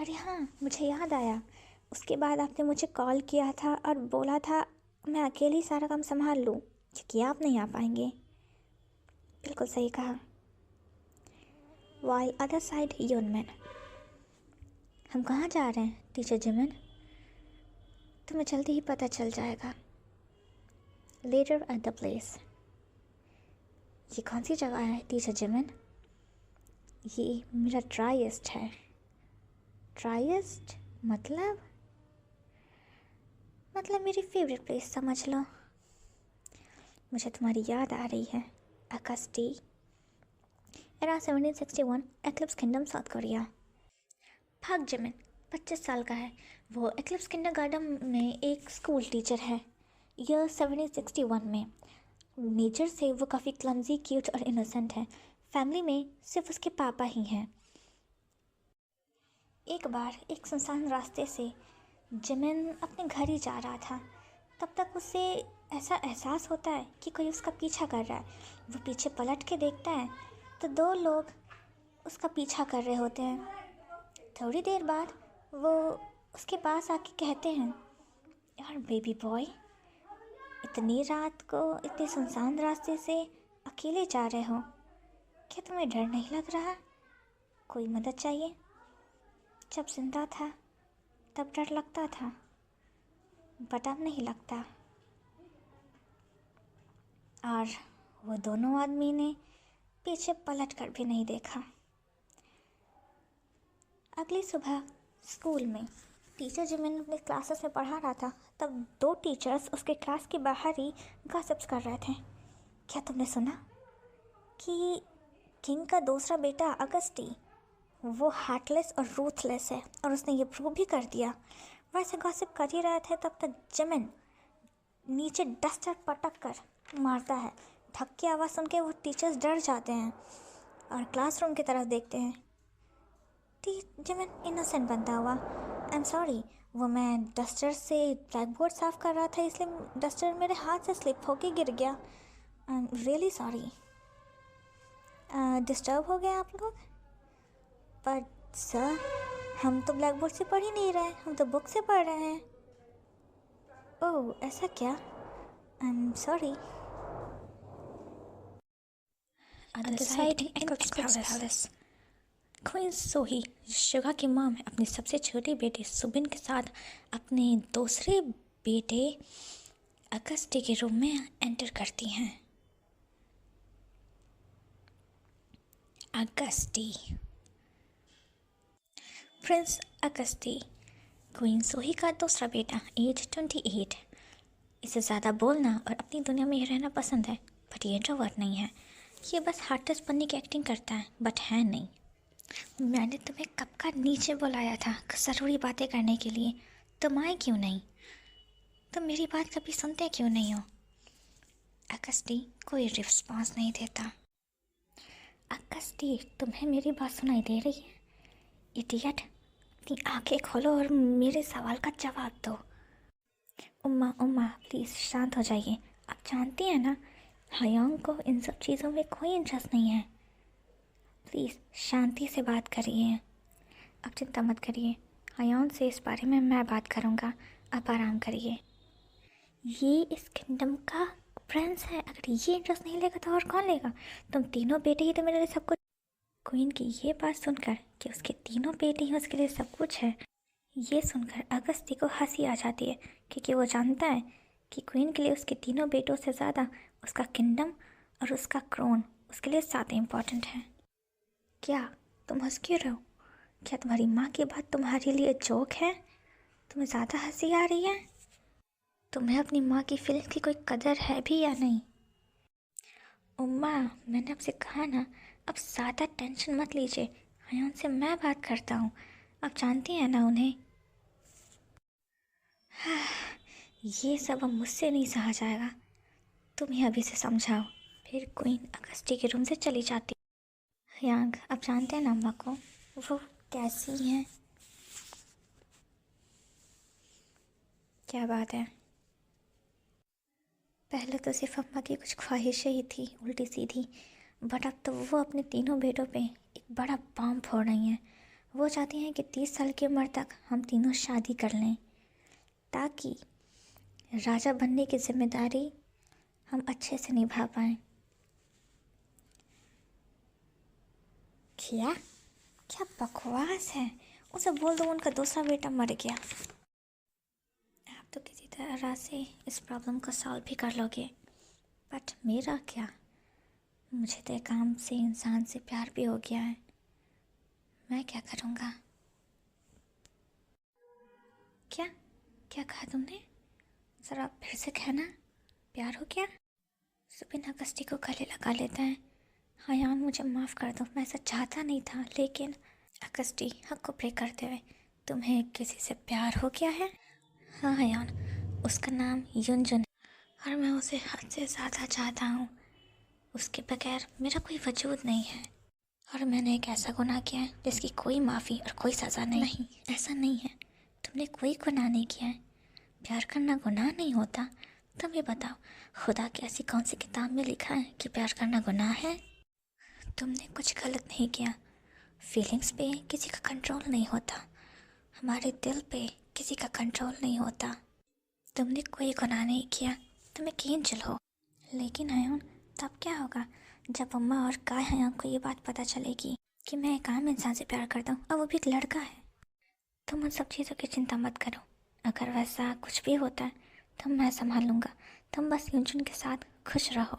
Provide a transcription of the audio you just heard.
अरे हाँ, मुझे याद आया। उसके बाद आपने मुझे कॉल किया था और बोला था मैं अकेली सारा काम संभाल लूँ क्योंकि आप नहीं आ पाएंगे। बिल्कुल सही कहा। वाइल अदर साइड यूनमैन। हम कहाँ जा रहे हैं टीचर जिमिन? तुम्हें जल्दी ही पता चल जाएगा। Later at the place. ये कौन सी जगह है टीचर जिमिन? ये मेरा ट्राइस्ट है। ट्राइस्ट मतलब मेरी फेवरेट प्लेस समझ लो। मुझे तुम्हारी याद आ रही है। अगस्टी, era 1761, eclipse kingdom, South Korea. भाग जिमिन 25 साल का है। वो एक्लिप्स किंडरगार्टन में एक स्कूल टीचर है। ईयर 1761 में। नेचर से वो काफ़ी क्लमजी, क्यूट और इनोसेंट है। फैमिली में सिर्फ उसके पापा ही हैं। एक बार एक सुनसान रास्ते से जिमिन अपने घर ही जा रहा था। तब तक उसे ऐसा एहसास होता है कि कोई उसका पीछा कर रहा है। वो पीछे पलट के देखता है तो 2 लोग उसका पीछा कर रहे होते हैं। थोड़ी देर बाद वो उसके पास आके कहते हैं, यार बेबी बॉय, इतनी रात को इतने सुनसान रास्ते से अकेले जा रहे हो, क्या तुम्हें डर नहीं लग रहा? कोई मदद चाहिए? जब जिंदा था तब डर लगता था, बट अब नहीं लगता। और वो दोनों आदमी ने पीछे पलट कर भी नहीं देखा। अगली सुबह स्कूल में टीचर जिमिन अपने क्लासेस में पढ़ा रहा था, तब 2 टीचर्स उसके क्लास के बाहर ही गॉसिप्स कर रहे थे। क्या तुमने सुना कि किंग का दूसरा बेटा अगस्टी, वो हार्टलेस और रूथलेस है और उसने ये प्रूव भी कर दिया। वैसे गॉसिप कर ही रहे थे तब तक जिमिन नीचे डस्टर पटक कर मारता है। धक्के की आवाज़ सुन के वो टीचर्स डर जाते हैं और क्लासरूम की तरफ देखते हैं। जिमिन इनोसेंट बनता हुआ, आई एम सॉरी, वो मैं डस्टर से ब्लैक बोर्ड साफ़ कर रहा था इसलिए डस्टर मेरे हाथ से स्लिप होके गिर गया। I am really sorry. Disturb हो गया आप लोग? पर सर, हम तो ब्लैक बोर्ड से पढ़ ही नहीं रहे, हम तो बुक से पढ़ रहे हैं। ओह ऐसा क्या? I am sorry. Other side in Eclipse Palace. Queen सोही, शिवा की मॉम, अपने सबसे छोटे बेटे सुबिन के साथ अपने दूसरे बेटे अगस्टी के रूम में एंटर करती हैं। अगस्टी, प्रिंस अगस्टी, क्वीन सोही का दूसरा बेटा, एज 28। इसे ज़्यादा बोलना और अपनी दुनिया में रहना पसंद है, बट ये इंट्रोवर्ट नहीं है। ये बस हार्टलेस बनने की एक्टिंग करता है, बट है नहीं। मैंने तुम्हें कब का नीचे बुलाया था ज़रूरी बातें करने के लिए, तुम आए क्यों नहीं? तुम मेरी बात कभी सुनते क्यों नहीं हो? अगस्टी कोई रिस्पॉन्स नहीं देता। अगस्टी, तुम्हें मेरी बात सुनाई दे रही है? इडियट, अपनी आंखें खोलो और मेरे सवाल का जवाब दो। उम्मा उम्मा प्लीज़ शांत हो जाइए। आप जानती हैं ना, हयांग को इन सब चीज़ों में कोई इंटरेस्ट नहीं है। प्लीज़ शांति से बात करिए। अब चिंता मत करिए, हयांग से इस बारे में मैं बात करूँगा। आप आराम करिए। ये इस किंगडम का प्रिंस है, अगर ये इंटरेस्ट नहीं लेगा तो और कौन लेगा? तुम तीनों बेटे ही तो मेरे लिए सब कुछ। क्वीन की ये बात सुनकर कि उसके तीनों बेटे ही उसके लिए सब कुछ है, ये सुनकर अगस्ती को हंसी आ जाती है, क्योंकि वो जानता है कि क्वीन के लिए उसके तीनों बेटों से ज़्यादा उसका किंगडम और उसका क्रोन उसके लिए ज़्यादा इम्पोर्टेंट है। क्या तुम हंस क्यों रहे हो? क्या तुम्हारी माँ की बात तुम्हारे लिए जोक है? तुम्हें ज़्यादा हंसी आ रही है? तुम्हें अपनी माँ की फीलिंग्स की कोई कदर है भी या नहीं? उम्मा, मैंने आपसे कहा ना, अब ज़्यादा टेंशन मत लीजिए। हयान से मैं बात करता हूँ, आप जानती हैं ना उन्हें। ये सब अब मुझसे नहीं सहा जाएगा, तुम ही अभी से समझाओ। फिर क्वीन अगस्टी के रूम से चली जाती। हयांग, आप जानते हैं ना अम्मा को, वो कैसी हैं? क्या बात है? पहले तो सिर्फ अम्मा की कुछ ख्वाहिशें ही थी उल्टी सीधी, बट अब तो वो अपने तीनों बेटों पे एक बड़ा बॉम्ब फोड़ रही हैं। वो चाहती हैं कि 30 साल की उम्र तक हम तीनों शादी कर लें, ताकि राजा बनने की जिम्मेदारी हम अच्छे से निभा पाएं। क्या क्या बकवास है। उसे बोल दो उनका दूसरा बेटा मर गया। आप तो किसी तरह से इस प्रॉब्लम को सॉल्व भी कर लोगे, बट मेरा क्या? मुझे तो एक आम से इंसान से प्यार भी हो गया है, मैं क्या करूँगा? क्या क्या कहा तुमने? ज़रा फिर से कहना। प्यार हो गया? सुबिन अगस्ती को गले लगा लेता है। हाँ यान, मुझे माफ़ कर दो, मैं ऐसा चाहता नहीं था, लेकिन अगस्ती हक को ब्रेक करते हुए, तुम्हें किसी से प्यार हो गया है? हाँ यान, उसका नाम युनजुन है और मैं उसे हद से ज़्यादा चाहता हूँ। उसके बगैर मेरा कोई वजूद नहीं है और मैंने एक ऐसा गुनाह किया है जिसकी कोई माफ़ी और कोई सज़ा नहीं, ऐसा नहीं है। तुमने कोई गुनाह नहीं किया है। प्यार करना गुनाह नहीं होता। तुम ये बताओ, खुदा की ऐसी कौन सी किताब में लिखा है कि प्यार करना गुनाह है? तुमने कुछ गलत नहीं किया। फीलिंग्स पे किसी का कंट्रोल नहीं होता, हमारे दिल पे किसी का कंट्रोल नहीं होता। तुमने कोई गुनाह नहीं किया, तुम एक एंजल हो। लेकिन हयान, तब क्या होगा जब अम्मा और काय हयान को ये बात पता चलेगी कि मैं एक आम इंसान से प्यार करता हूँ और वो भी एक लड़का है? तुम उन सब चीज़ों की चिंता मत करो। अगर वैसा कुछ भी होता है तो मैं संभाल लूँगा। तुम बस युनजुन के साथ खुश रहो।